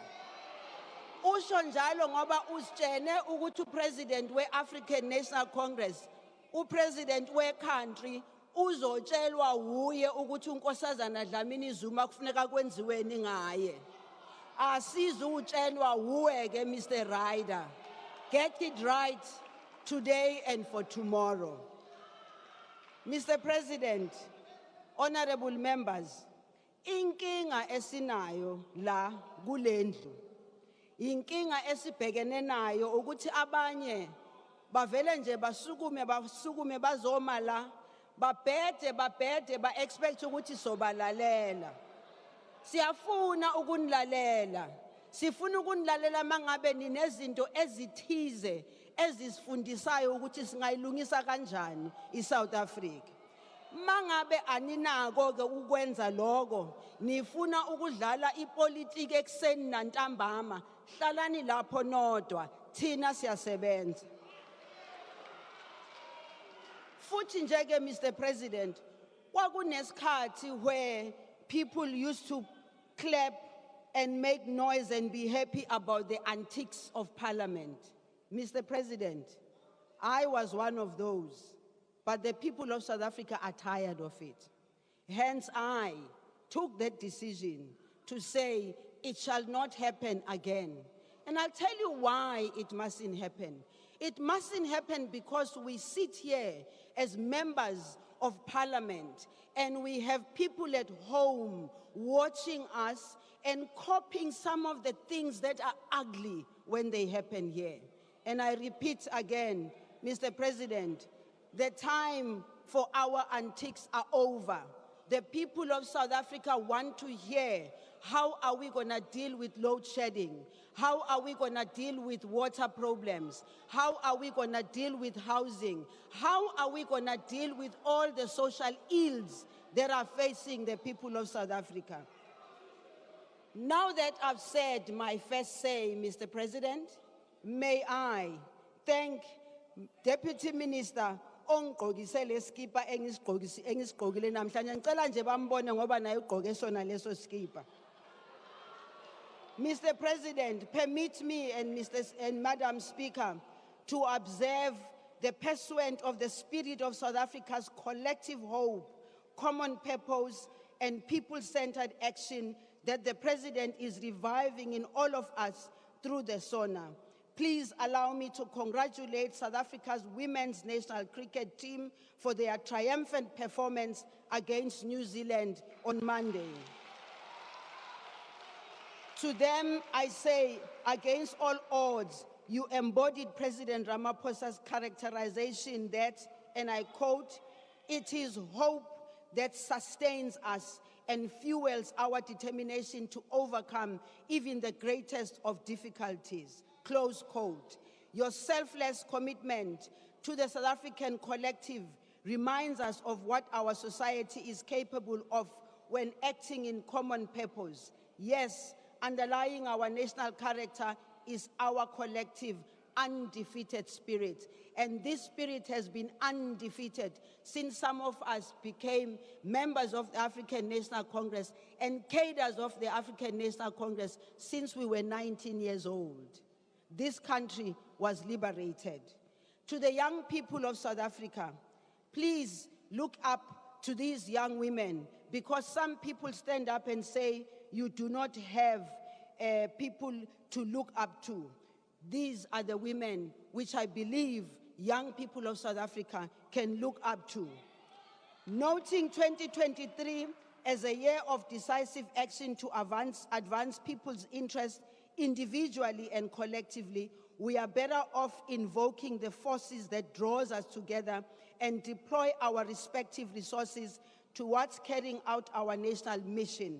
S9: Usho njalo ngoba usitshene ukuthi upresident we-African National Congress, upresident we-country, uzotshelwa wuye ukuthi unkosazana Dlamini Zuma kufuneka kwenziweni ngaye. Asizutshelwa wuwe ke Mr. Ryder. Get it right today and for tomorrow. Mr. President, honorable members, inkinga esinayo la kulendlu. Inkinga esibhekene nayo ukuthi abanye bavele nje basukume bazoma la babhede ba expect ukuthi sobalalela. Siyafuna ukunilalela. Sifuna ukunilalela mangabe ninezinto ezithize ezisifundisayo ukuthi singayilungisa kanjani iSouth Africa. Mangabe aninako ke ukwenza lokho, nifuna ukudlala ipolitiki ekseni nantambama, hlalani lapho nodwa, thina siyasebenza. Futhi nje ke Mr President, kwakunesikhathi where people used to clap and make noise and be happy about the antics of Parliament. Mr President, I was one of those. But the people of South Africa are tired of it. Hence, I took that decision to say it shall not happen again. And I'll tell you why it mustn't happen. It mustn't happen because we sit here as members of Parliament and we have people at home watching us and copying some of the things that are ugly when they happen here. And I repeat again, Mr. President, the time for our antics are over. The people of South Africa want to hear how are we going to deal with load shedding? How are we going to deal with water problems? How are we going to deal with housing? How are we going to deal with all the social ills that are facing the people of South Africa? Now that I've said my first say, Mr. President, may I thank Deputy Minister ongqokise leskipa engisigqokile namhlanje ngicela nje bambone ngoba naye ugqoke sona leso skipa. Mr. President, permit me and Madam Speaker to observe the pursuit of the spirit of South Africa's collective hope, common purpose, and people-centered action that the President is reviving in all of us through the SONA. Please allow me to congratulate South Africa's women's national cricket team for their triumphant performance against New Zealand on Monday. To them, I say, against all odds, you embodied President Ramaphosa's characterization that, and I quote, "It is hope that sustains us and fuels our determination to overcome even the greatest of difficulties." Close quote. Your selfless commitment to the South African collective reminds us of what our society is capable of when acting in common purpose. Yes, underlying our national character is our collective, undefeated spirit. And this spirit has been undefeated since some of us became members of the African National Congress and cadres of the African National Congress since we were 19 years old. This country was liberated. To the young people of South Africa, please look up to these young women, because some people stand up and say you do not have people to look up to. These are the women which I believe young people of South Africa can look up to. Noting 2023 as a year of decisive action to advance people's interests individually and collectively, We are better off invoking the forces that draws us together and deploy our respective resources towards carrying out our national mission.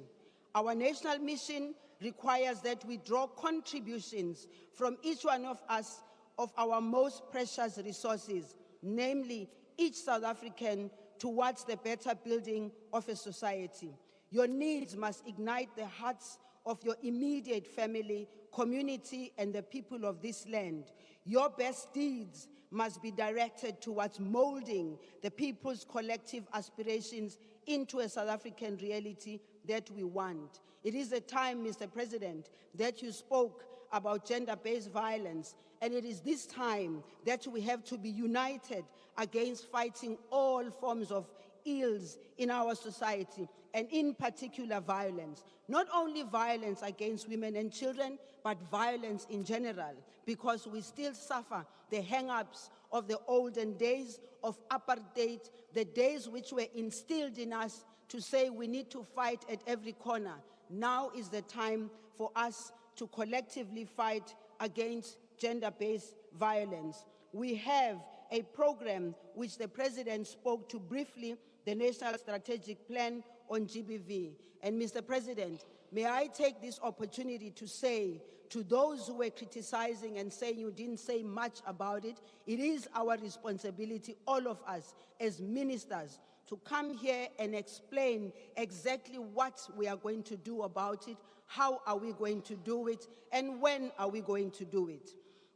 S9: Our national mission requires that we draw contributions from each one of us of our most precious resources, namely each South African, towards the better building of a society. Your needs must ignite the hearts of your immediate family, community, and the people of this land. Your best deeds must be directed towards molding the people's collective aspirations into a South African reality that we want. It is a time, Mr. President, that you spoke about gender-based violence, and it is this time that we have to be united against fighting all forms of ills in our society, and in particular violence. Not only violence against women and children, but violence in general, because we still suffer the hang-ups of the olden days of apartheid, the days which were instilled in us to say we need to fight at every corner. Now is the time for us to collectively fight against gender-based violence. We have a program which the President spoke to briefly, the National Strategic Plan on GBV. And Mr. President, may I take this opportunity to say to those who were criticizing and saying you didn't say much about it, it is our responsibility, all of us as ministers, to come here and explain exactly what we are going to do about it, how are we going to do it, and when are we going to do it.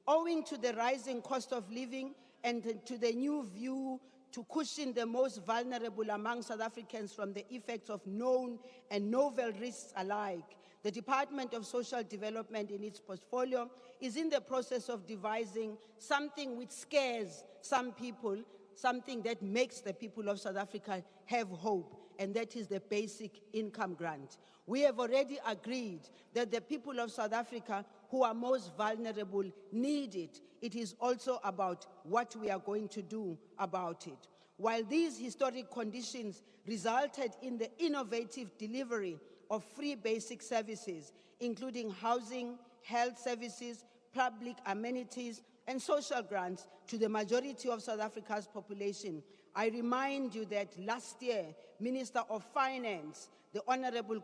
S9: Owing to the rising cost of living and to the new view to cushion the most vulnerable among South Africans from the effects of known and novel risks alike, the Department of Social Development in its portfolio is in the process of devising something which scares some people, something that makes the people of South Africa have hope, and that is the basic income grant. We have already agreed that the people of South Africa who are most vulnerable need it. It is also about what we are going to do about it. While these historic conditions resulted in the innovative delivery of free basic services, including housing, health services, public amenities, and social grants to the majority of South Africa's population, I remind you that last year, Minister of Finance, the Honorable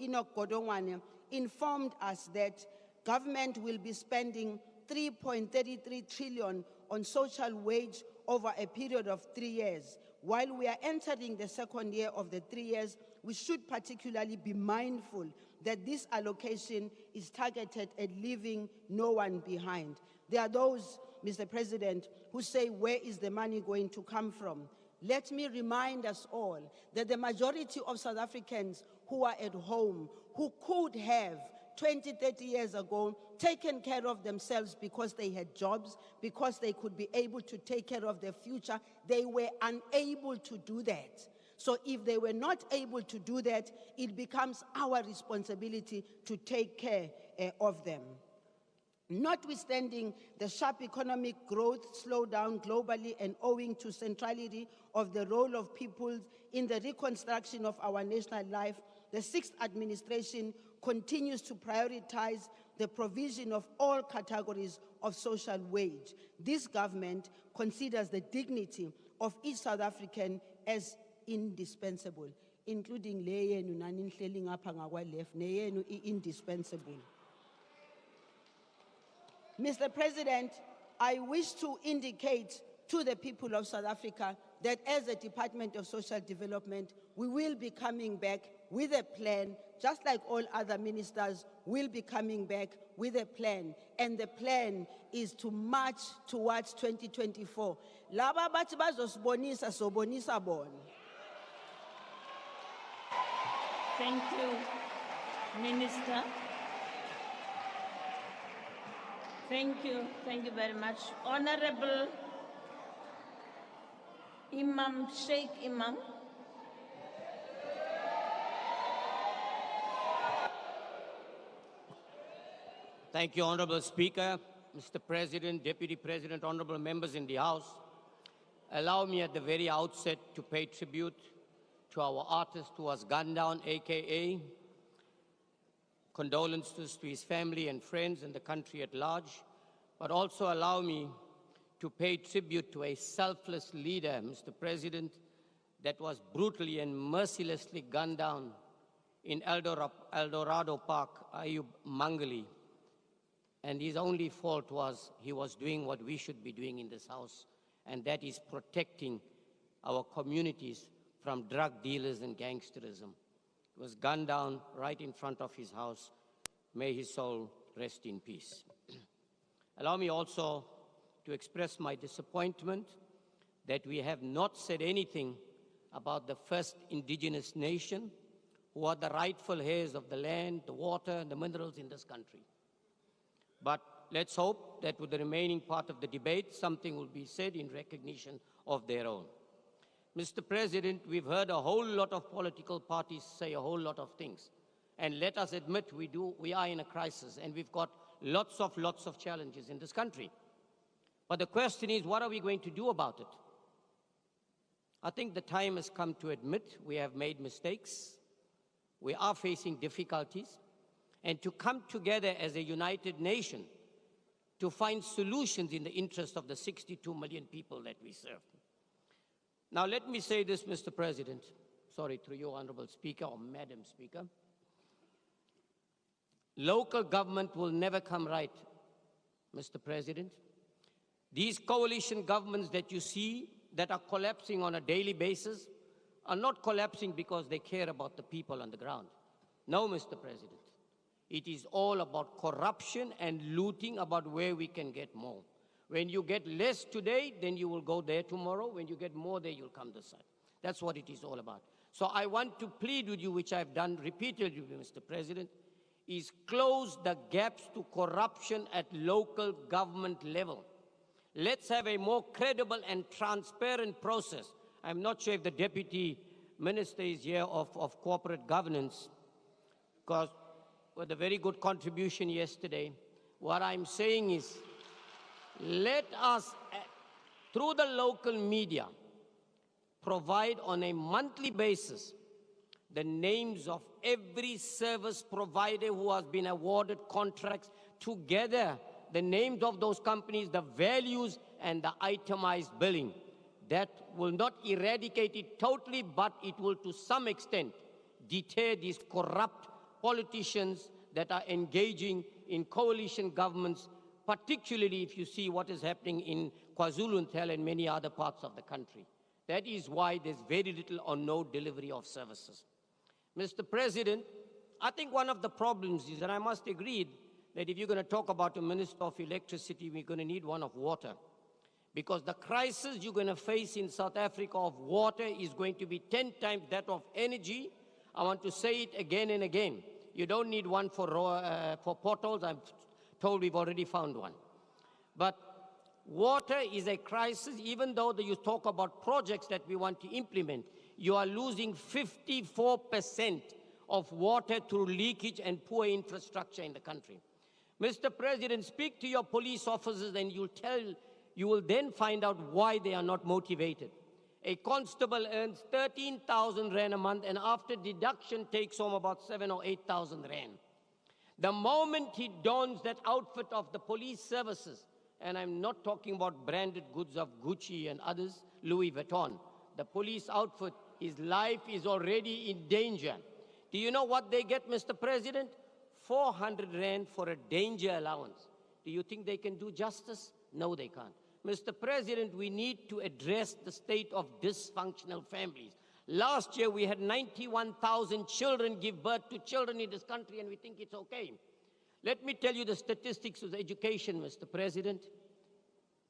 S9: Enoch Godongwana, informed us that government will be spending 3.33 trillion on social wage over a period of 3 years. While we are entering the second year of the 3 years, we should particularly be mindful that this allocation is targeted at leaving no one behind. There are those, Mr. President, who say, where is the money going to come from? Let me remind us all that the majority of South Africans who are at home, who could have 20, 30 years ago, taken care of themselves because they had jobs, because they could be able to take care of their future, they were unable to do that. So if they were not able to do that, it becomes our responsibility to take care of them. Notwithstanding the sharp economic growth slowdown globally and owing to centrality of the role of people in the reconstruction of our national life, the sixth administration continues to prioritize the provision of all categories of social wage. This government considers the dignity of each South African as indispensable, including le yenu nani nihleli ngapha ngakwa-left, neyenu indispensable. Mr. President, I wish to indicate to the people of South Africa that as a Department of Social Development, we will be coming back with a plan, just like all other ministers will be coming back with a plan. And the plan is to march towards 2024. Laba bathi bazosibonisa sobonisa bona.
S1: Thank you, Minister. Thank you very much. Honorable Imam Sheikh Imam.
S10: Thank you, Honorable Speaker, Mr. President, Deputy President, honorable members in the House. Allow me at the very outset to pay tribute to our artist who was gunned down, AKA. Condolences to his family and friends and the country at large. but also allow me to pay tribute to a selfless leader, Mr. President, that was brutally and mercilessly gunned down in El Dorado Park, Ayub Mangali. And his only fault was he was doing what we should be doing in this house, and that is protecting our communities from drug dealers and gangsterism. He was gunned down right in front of his house. May his soul rest in peace. Allow me also to express my disappointment that we have not said anything about the first indigenous nation who are the rightful heirs of the land, the water, and the minerals in this country. But let's hope that with the remaining part of the debate, something will be said in recognition of their own. Mr. President, we've heard a whole lot of political parties say a whole lot of things. And let us admit we are in a crisis, and we've got lots of challenges in this country. But the question is, what are we going to do about it? I think the time has come to admit we have made mistakes, we are facing difficulties, and to come together as a united nation to find solutions in the interest of the 62 million people that we serve. Now let me say this, Mr. President, sorry, through you, Honorable Speaker, or Madam Speaker. Local government will never come right, Mr. President. These coalition governments that you see that are collapsing on a daily basis are not collapsing because they care about the people on the ground. No, Mr. President. It is all about corruption and looting about where we can get more. When you get less today, then you will go there tomorrow. When you get more there, you'll come this side. That's what it is all about. So I want to plead with you, which I've done repeatedly, Mr. President, is close the gaps to corruption at local government level. Let's have a more credible and transparent process. I'm not sure if the Deputy Minister is here of corporate governance, because with a very good contribution yesterday, what I'm saying is, let us, through the local media, provide on a monthly basis the names of every service provider who has been awarded contracts, together the names of those companies, the values, and the itemized billing. That will not eradicate it totally, but it will to some extent deter these corrupt politicians that are engaging in coalition governments, particularly if you see what is happening in KwaZulu-Natal and many other parts of the country. That is why there's very little or no delivery of services. Mr. President, I think one of the problems is, and I must agree, that if you're going to talk about a Minister of Electricity, we're going to need one of water. Because the crisis you're going to face in South Africa of water is going to be 10 times that of energy. I want to say it again and again. You don't need one for potholes. I'm told we've already found one. But water is a crisis. Even though you talk about projects that we want to implement, you are losing 54% of water through leakage and poor infrastructure in the country. Mr. President, speak to your police officers and you will then find out why they are not motivated. A constable earns 13,000 rand a month, and after deduction takes home about 7,000 or 8,000 rand. The moment he dons that outfit of the police services, and I'm not talking about branded goods of Gucci and others, Louis Vuitton, the police outfit, his life is already in danger. Do you know what they get, Mr. President? 400 rand for a danger allowance. Do you think they can do justice? No, they can't. Mr. President, we need to address the state of dysfunctional families. Last year, we had 91,000 children give birth to children in this country, and we think it's okay. Let me tell you the statistics of education, Mr. President.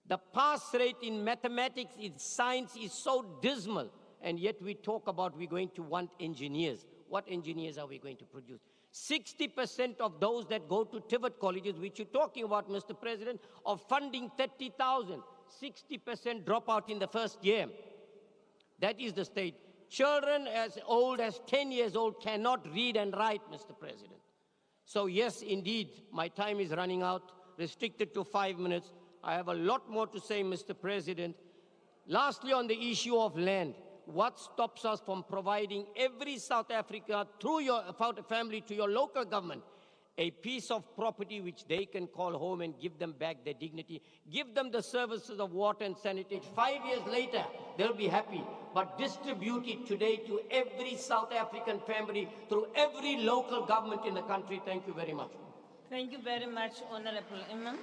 S10: The pass rate in mathematics, in science is so dismal, and yet we talk about we're going to want engineers. What engineers are we going to produce? 60% of those that go to TVET colleges, which you're talking about, Mr. President, of funding 30,000, 60% drop out in the first year. That is the state. Children as old as 10 years old cannot read and write, Mr. President. So yes, indeed, my time is running out, restricted to 5 minutes. I have a lot more to say, Mr. President. Lastly, on the issue of land, what stops us from providing every South Africa through your family to your local government a piece of property which they can call home and give them back their dignity, give them the services of water and sanitation. 5 years later, they'll be happy. But distribute it today to every South African family, through every local government in the country. Thank you very much.
S1: Thank you very much, Honorable Imam.